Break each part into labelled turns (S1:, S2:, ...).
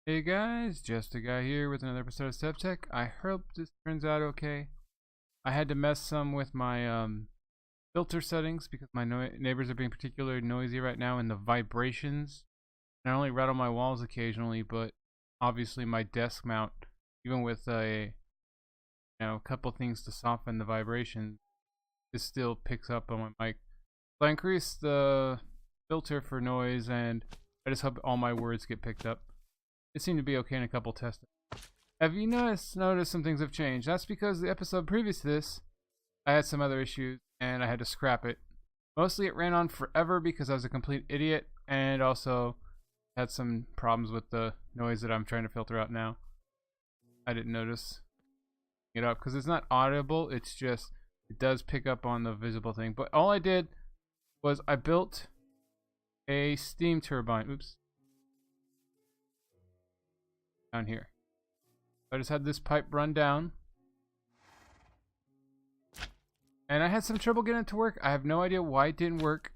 S1: Hey guys, Justa guy here with another episode of Sevtech. I hope this turns out okay. I had to mess some with my filter settings because my neighbors are being particularly noisy right now, and the vibrations not only rattle my walls occasionally, but obviously my desk mount, even with a couple things to soften the vibration, it still picks up on my mic. So I increased the filter for noise, and I just hope all my words get picked up. It seemed to be okay in a couple tests. Have you noticed some things have changed? That's because the episode previous to this, I had some other issues and I had to scrap it. Mostly it ran on forever because I was a complete idiot, and also had some problems with the noise that I'm trying to filter out now. I didn't notice it up because it's not audible, it's just, it does pick up on the visible thing. But all I did was I built a steam turbine. Oops. Down here. I just had this pipe run down, and I had some trouble getting it to work. I have no idea why it didn't work.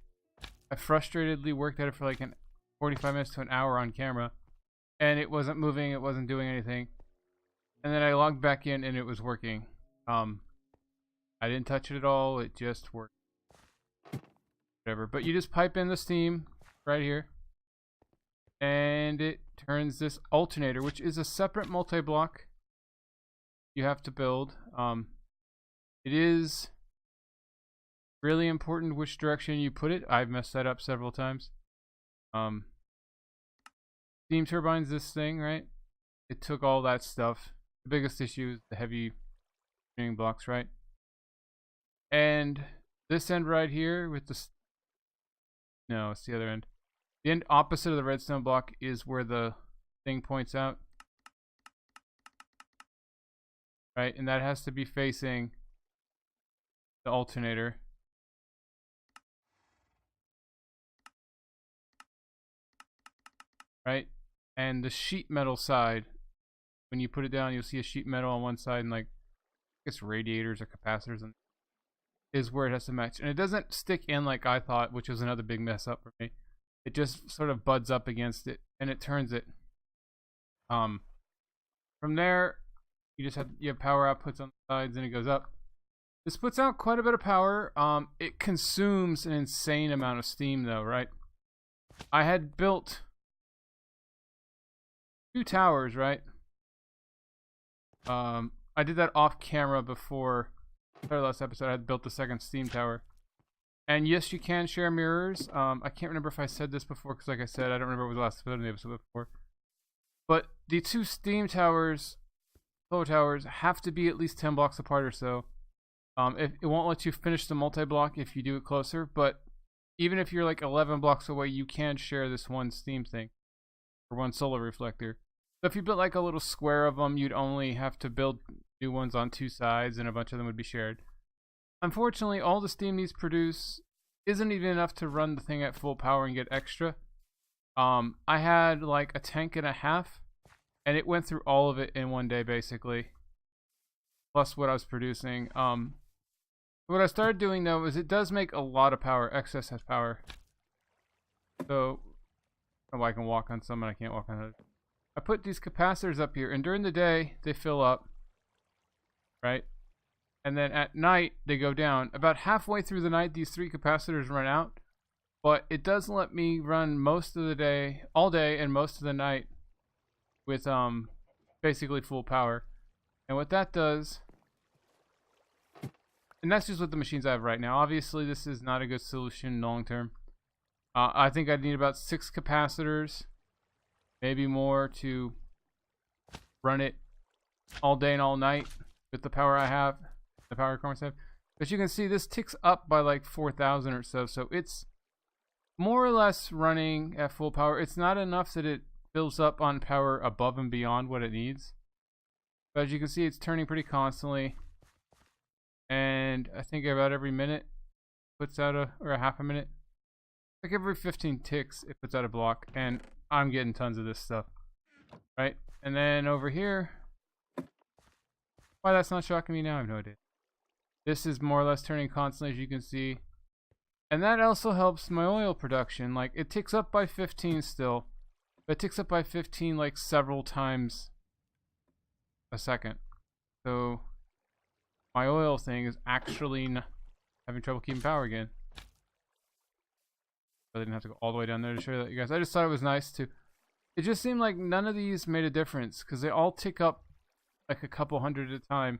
S1: I frustratedly worked at it for like 45 minutes to an hour on camera, and it wasn't moving, it wasn't doing anything. And then I logged back in and it was working. I didn't touch it at all, it just worked. Whatever. But you just pipe in the steam right here, and it turns this alternator, which is a separate multi-block you have to build. It is really important which direction you put it. I've messed that up several times. Steam turbines, this thing, right? It took all that stuff. The biggest issue is the heavy spinning blocks, right? And this end right here with the... No, it's the other end. The end opposite of the redstone block is where the thing points out. Right, and that has to be facing the alternator. Right? And the sheet metal side, when you put it down, you'll see a sheet metal on one side, and like, I guess radiators or capacitors, and is where it has to match. And it doesn't stick in like I thought, which was another big mess up for me. It just sort of buds up against it, and it turns it. From there, you have power outputs on the sides, and it goes up. This puts out quite a bit of power. It consumes an insane amount of steam, though, right? I had built 2 towers, right? I did that off camera before the last episode. I had built the second steam tower. And yes, you can share mirrors. I can't remember if I said this before, because like I said, I don't remember what was the last episode of the episode before. But the 2 steam towers, solar towers, have to be at least 10 blocks apart or so. It won't let you finish the multi-block if you do it closer, but even if you're like 11 blocks away, you can share this one steam thing, or one solar reflector. So if you built like a little square of them, you'd only have to build new ones on 2 sides, and a bunch of them would be shared. Unfortunately, all the steam these produce isn't even enough to run the thing at full power and get extra. I had like a tank and a half, and it went through all of it in one day basically, plus what I was producing. What I started doing though is it does make a lot of power. Excess has power. So I can walk on some and I can't walk on others. I put these capacitors up here, and during the day they fill up, right? And then at night they go down. About halfway through the night, these 3 capacitors run out, but it does let me run most of the day, all day, and most of the night with basically full power. And what that does, and that's just with the machines I have right now. Obviously this is not a good solution long term. I think I'd need about 6 capacitors, maybe more, to run it all day and all night with the power I have, the power requirements I have. But you can see this ticks up by like 4,000 or so, so it's more or less running at full power. It's not enough that it fills up on power above and beyond what it needs, but as you can see, it's turning pretty constantly, and I think about every minute puts out or a half a minute, like every 15 ticks it puts out a block, and I'm getting tons of this stuff, right? And then over here, why that's not shocking me now, I have no idea. This is more or less turning constantly, as you can see, and that also helps my oil production. Like, it ticks up by 15 still, But it ticks up by 15 like several times a second. So my oil thing is actually having trouble keeping power again. I didn't have to go all the way down there to show that you guys. I just thought it was nice to. It just seemed like none of these made a difference because they all tick up like a couple hundred at a time.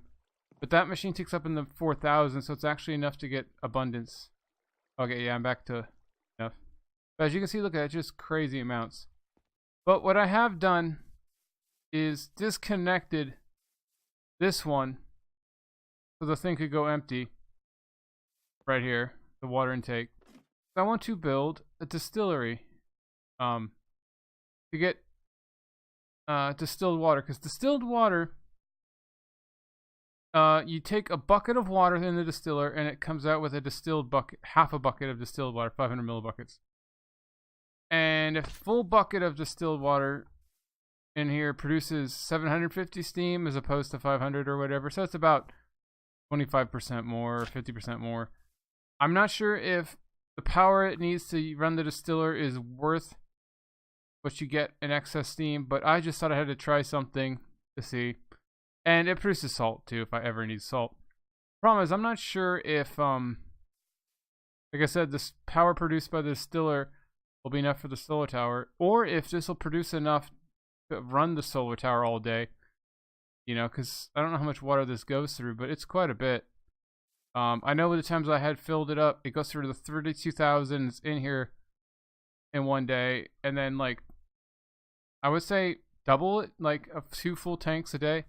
S1: But that machine ticks up in the 4,000, so it's actually enough to get abundance. Okay, yeah, I'm back to enough. But as you can see, look at that, just crazy amounts. But what I have done is disconnected this one so the thing could go empty right here, the water intake. I want to build a distillery to get distilled water, because distilled water, you take a bucket of water in the distiller and it comes out with a distilled bucket, half a bucket of distilled water, 500 millibuckets. And a full bucket of distilled water in here produces 750 steam as opposed to 500 or whatever. So it's about 25% more or 50% more. I'm not sure if the power it needs to run the distiller is worth what you get in excess steam, but I just thought I had to try something to see. And it produces salt too if I ever need salt. Problem is, I'm not sure if like I said, this power produced by the distiller will be enough for the solar tower, or if this will produce enough to run the solar tower all day. You know, because I don't know how much water this goes through, but it's quite a bit. I know the times I had filled it up, it goes through the 32,000 in here in one day, and then like I would say double it, like 2 full tanks a day,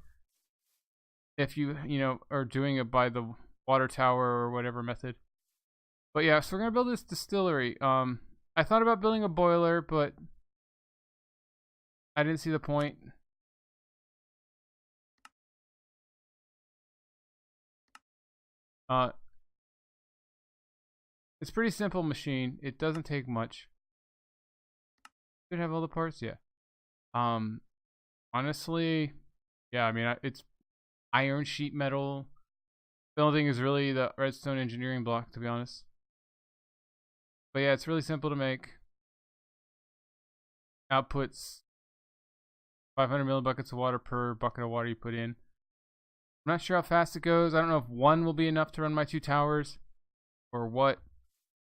S1: if you know are doing it by the water tower or whatever method. But yeah, so we're gonna build this distillery. I thought about building a boiler, but I didn't see the point. It's a pretty simple machine. It doesn't take much. Should have all the parts, yeah. Honestly, yeah. I mean, it's iron sheet metal. Building is really the redstone engineering block, to be honest. But yeah, it's really simple to make. Outputs 500 millibuckets of water per bucket of water you put in. I'm not sure how fast it goes. I don't know if one will be enough to run my 2 towers, or what,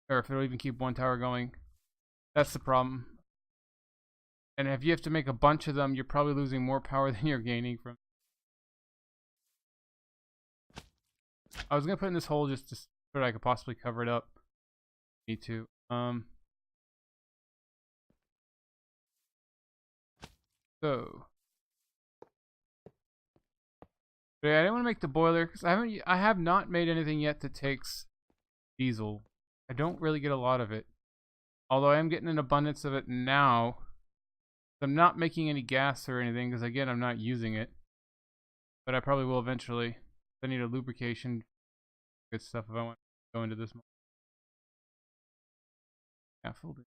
S1: or if it'll even keep 1 tower going. That's the problem. And if you have to make a bunch of them, you're probably losing more power than you're gaining from. I was gonna put in this hole just so that I could possibly cover it up. Need to. So. But yeah, I didn't want to make the boiler because I have not made anything yet that takes diesel. I don't really get a lot of it, although I am getting an abundance of it now. I'm not making any gas or anything because again I'm not using it, but I probably will eventually. I need a lubrication, good stuff if I want to go into this. Scaffolding.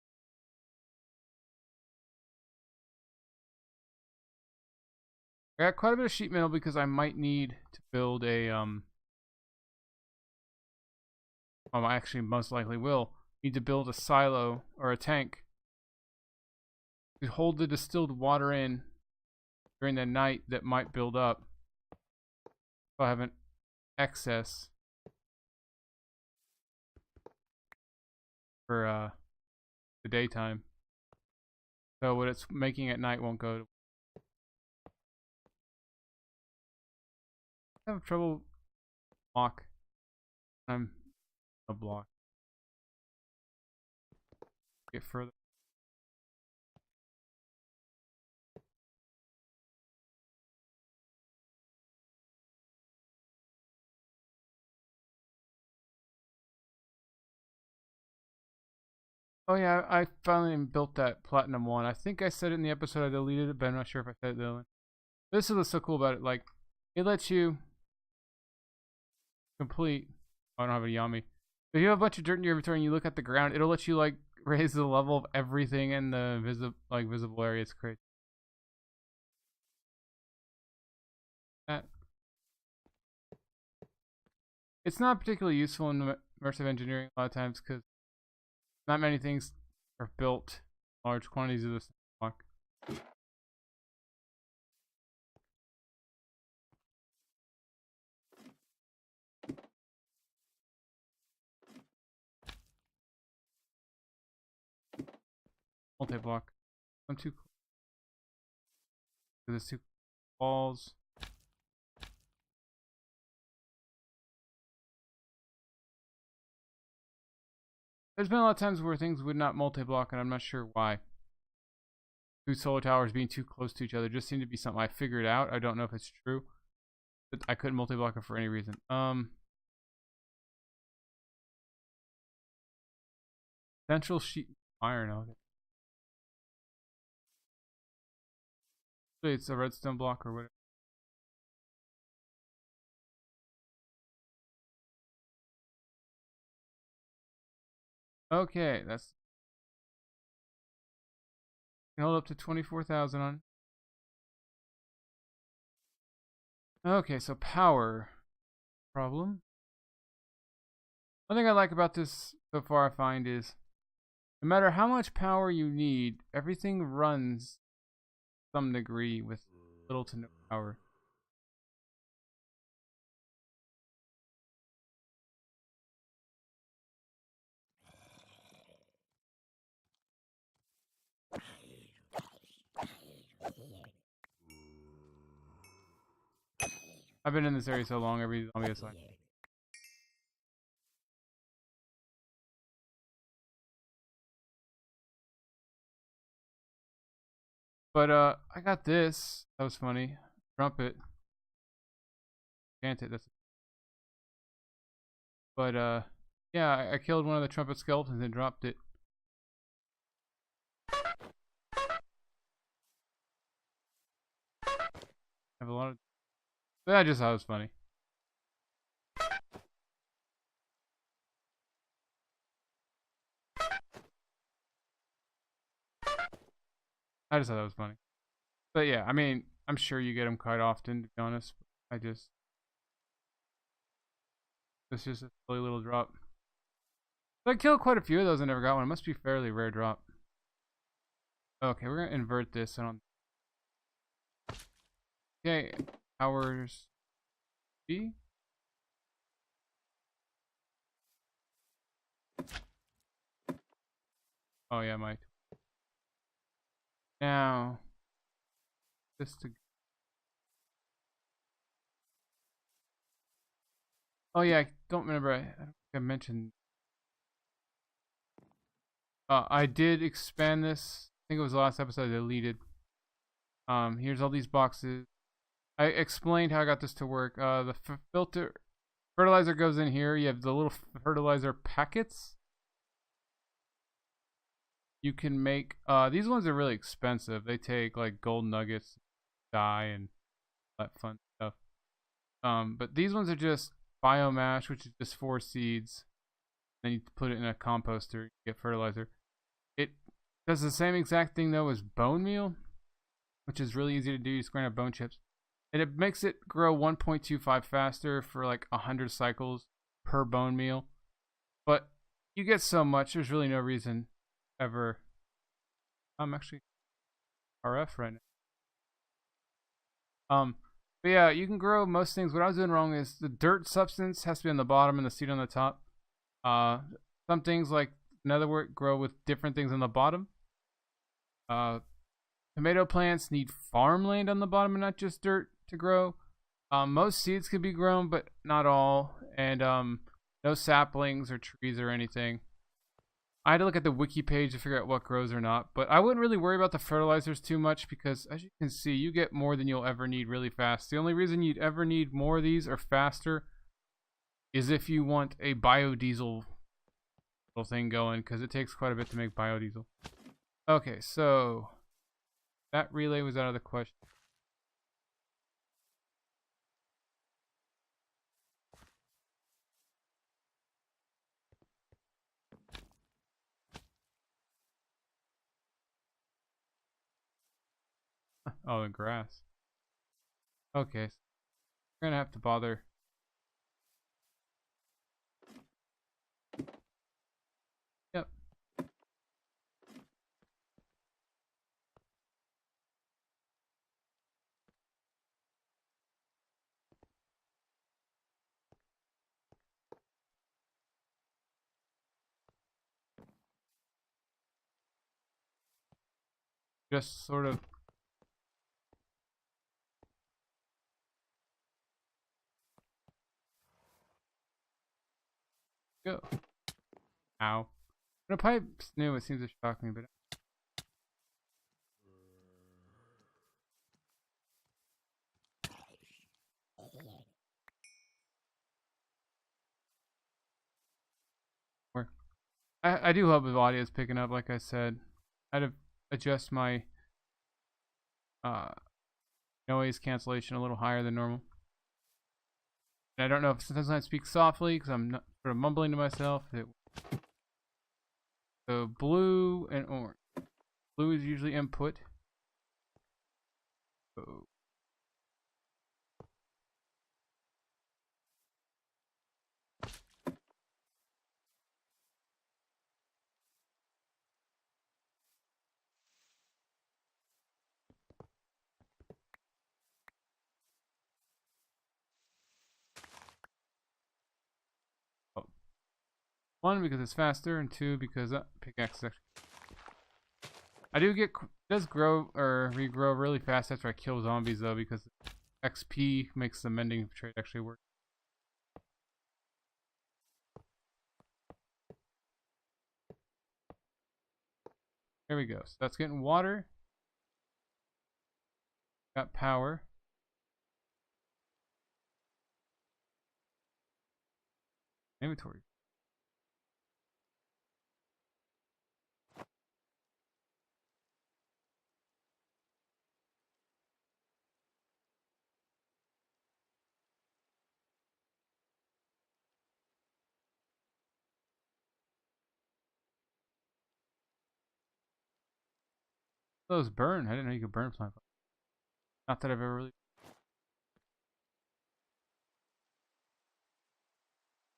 S1: I got quite a bit of sheet metal because I might need to build a I actually most likely will need to build a silo or a tank to hold the distilled water in during the night that might build up. So I have an excess for the daytime. So what it's making at night won't go to. I have trouble block. I'm a block. Get further. Oh yeah, I finally built that platinum one. I think I said it in the episode I deleted it, but I'm not sure if I said it though. This is what's so cool about it. Like, it lets you complete. Oh, I don't have a Yami. If you have a bunch of dirt in your inventory and you look at the ground, it'll let you like raise the level of everything in the visible area. It's crazy. That. It's not particularly useful in immersive engineering a lot of times because not many things are built in large quantities of this block. multi-block. I'm too close. There's two walls. There's been a lot of times where things would not multi-block, and I'm not sure why. Two solar towers being too close to each other just seemed to be something I figured out. I don't know if it's true, but I couldn't multi-block it for any reason. Central sheet iron. Okay. It's a redstone block or whatever. Okay, that's hold up to 24,000 on. Okay, so power problem. One thing I like about this so far, I find, is no matter how much power you need, everything runs to some degree with little to no power. I've been in this area so long, every zombie is like. But I got this. That was funny. Trumpet. Can't it? That's. But yeah, I killed one of the trumpet skeletons and dropped it. I have a lot of. But I just thought it was funny. I just thought that was funny. But yeah, I mean, I'm sure you get them quite often, to be honest. I just. It's just a silly little drop. But I killed quite a few of those and never got one. It must be a fairly rare drop. Okay, we're gonna invert this. Okay, hours B. Oh yeah, Mike. Now, just to. Oh yeah, I don't remember. I don't think I mentioned. I did expand this. I think it was the last episode I deleted. Here's all these boxes. I explained how I got this to work. The filter fertilizer goes in here. You have the little fertilizer packets. You can make these ones are really expensive. They take like gold nuggets, dye, and that fun stuff. But these ones are just biomass, which is just 4 seeds. Then you put it in a composter, you get fertilizer. It does the same exact thing though as bone meal, which is really easy to do. You just grind up bone chips. And it makes it grow 1.25 faster for like 100 cycles per bone meal. But you get so much, there's really no reason ever. I'm actually RF right now. But yeah, you can grow most things. What I was doing wrong is the dirt substance has to be on the bottom and the seed on the top. Some things like netherwort grow with different things on the bottom. Tomato plants need farmland on the bottom and not just dirt to grow. Most seeds can be grown, but not all. And no saplings or trees or anything. I had to look at the wiki page to figure out what grows or not, but I wouldn't really worry about the fertilizers too much because, as you can see, you get more than you'll ever need really fast. The only reason you'd ever need more of these or faster is if you want a biodiesel thing going, because it takes quite a bit to make biodiesel. Okay, so that relay was out of the question. Oh, the grass. Okay, so we're gonna have to bother. Yep. just sort of go. Ow. When a pipe's new, it seems to shock me, but I do hope the audio is picking up. Like I said, I had to adjust my uh, noise cancellation a little higher than normal. And I don't know if sometimes I speak softly because I'm not sort of mumbling to myself. So blue and orange. Blue is usually input. So oh. One, because it's faster, and two, because pickaxe is actually. I do get does grow or regrow really fast after I kill zombies though, because XP makes the mending trade actually work. There we go. So that's getting water. Got power. Inventory. Those burn. I didn't know you could burn plant. Not that I've ever really.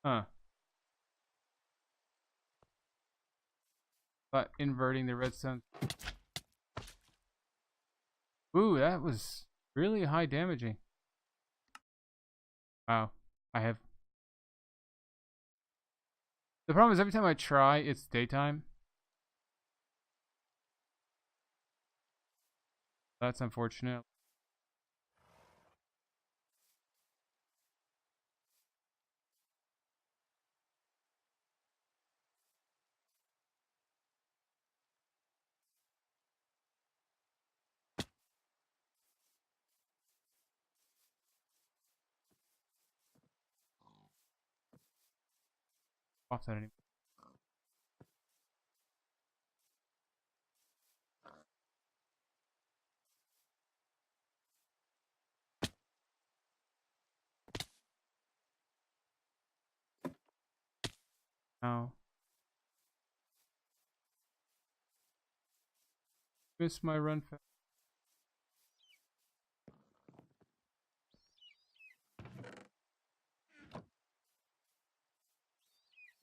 S1: Huh. But inverting the redstone. Ooh, that was really high damaging. Wow. I have. The problem is every time I try, it's daytime. That's unfortunate. Off that anymore. Now. Miss my run fast.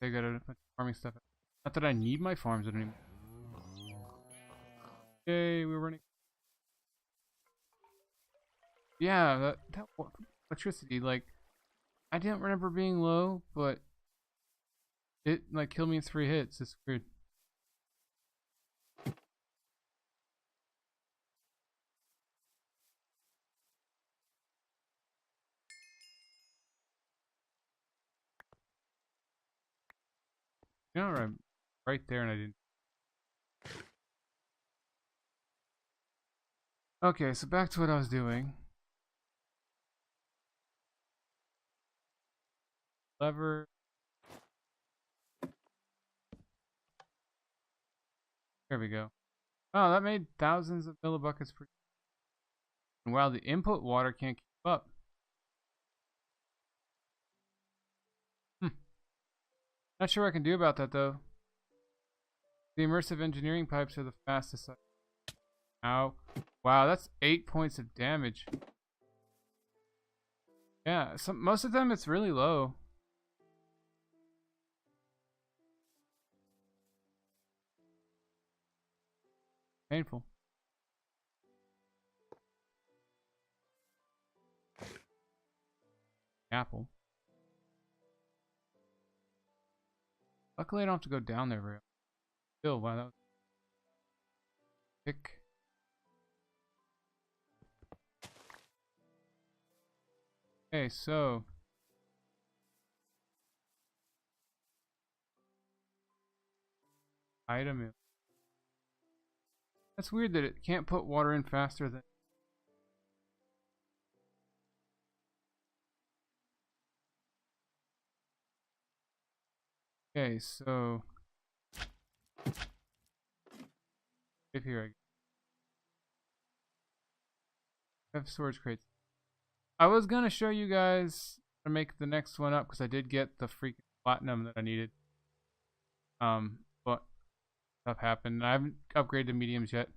S1: I got a bunch of farming stuff. Not that I need my farms anymore. Yay, we're running. Yeah, that electricity, like, I didn't remember being low, but it, like, killed me in 3 hits. It's weird. You know, right there, and I didn't. Okay, so back to what I was doing. Lever. There we go. Oh, that made thousands of millibuckets per. And wow, the input water can't keep up. Not sure what I can do about that though. The immersive engineering pipes are the fastest. Ow. Wow, that's 8 points of damage. Yeah, most of them it's really low. Painful. Apple. Luckily I don't have to go down there very often. Still, wow, that was pick. Okay, so item in. That's weird that it can't put water in faster than. Okay, so if here I have storage crates. I was gonna show you guys how to make the next one up because I did get the freaking platinum that I needed. But stuff happened. I haven't upgraded to mediums yet.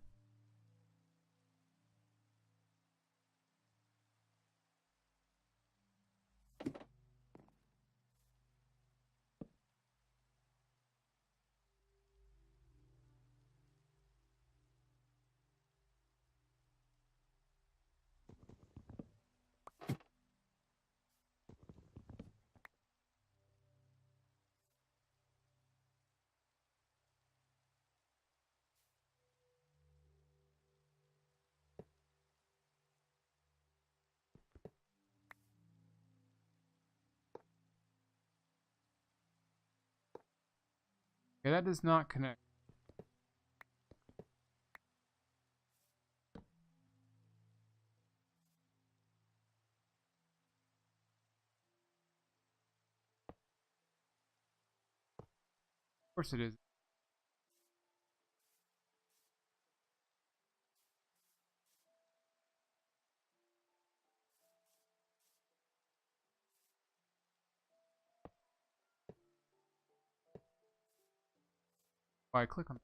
S1: Okay, that does not connect. Of course it is. Why I click on it.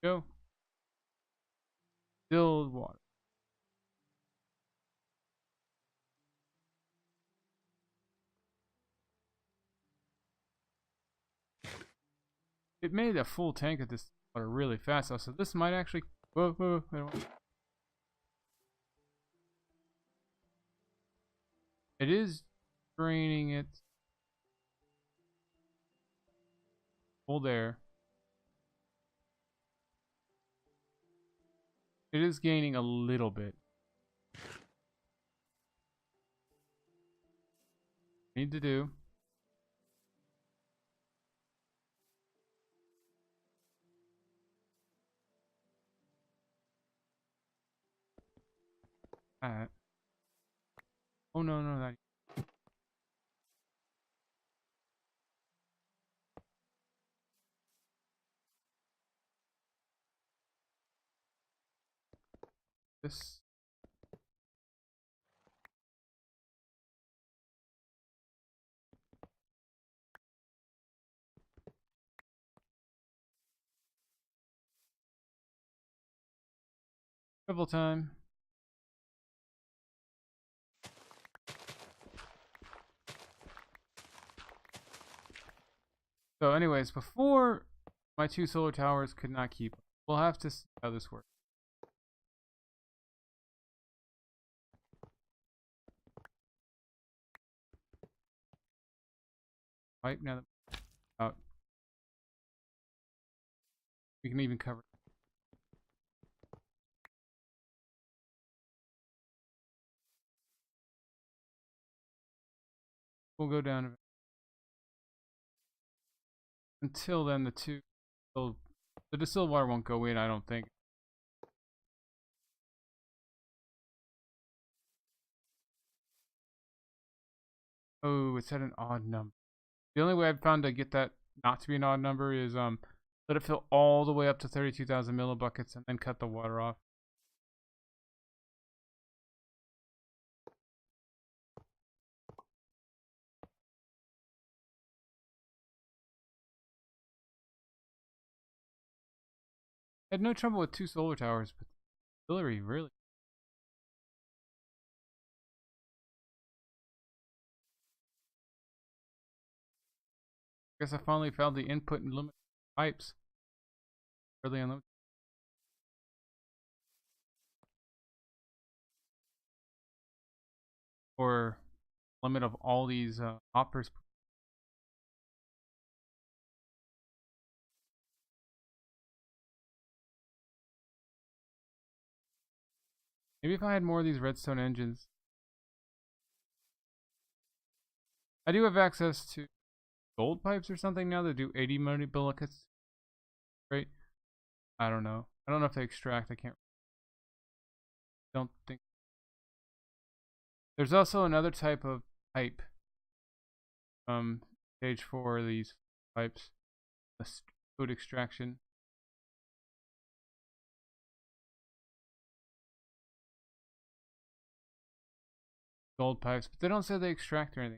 S1: Go. Distilled water. It made a full tank of this water really fast, though, so this might actually. Whoa, whoa, whoa. It is draining it full there. It is gaining a little bit. Need to do. That. Oh no, no, that. This. Travel time. So, anyways, before my two solar towers could not keep, we'll have to see how this works. Right now that out, we can even cover. We'll go down until then. The distilled water won't go in, I don't think. Oh, it's at an odd number. The only way I've found to get that not to be an odd number is let it fill all the way up to 32,000 millibuckets and then cut the water off. I had no trouble with two solar towers, but the distillery really. Guess I finally found the input and limit pipes. Really unlimited. Or limit of all these hoppers. Maybe if I had more of these redstone engines. I do have access to gold pipes or something now that do 80 millibilickets. Right? I don't know. I don't know if they extract. I can't. Don't think. There's also another type of pipe. Stage 4 of these pipes. The food extraction. Gold pipes, but they don't say they extract or anything.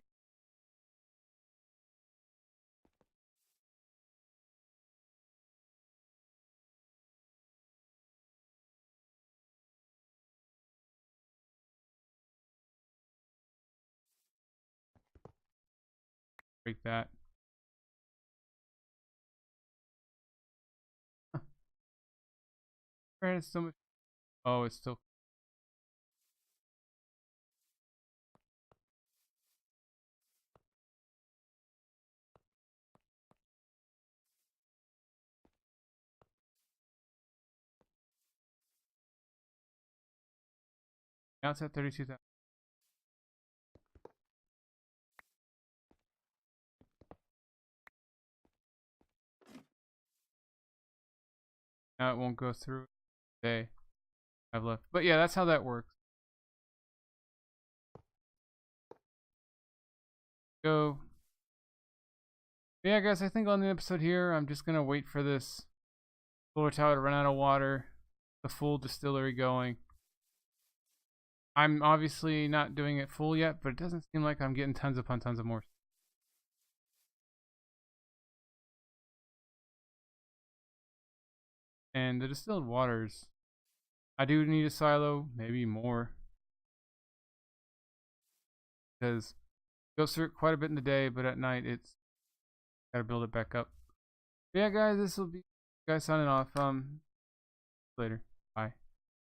S1: Break that. It's so much. Oh, it's still. Now it's at 32,000. Now it won't go through today. I've left. But yeah, that's how that works. Go. Yeah, guys, I think on the episode here, I'm just going to wait for this solar tower to run out of water, the full distillery going. I'm obviously not doing it full yet, but it doesn't seem like I'm getting tons upon tons of more. And the distilled waters, I do need a silo, maybe more. Because it goes through it quite a bit in the day, but at night it's gotta build it back up. But yeah, guys, this will be guys signing off. Later.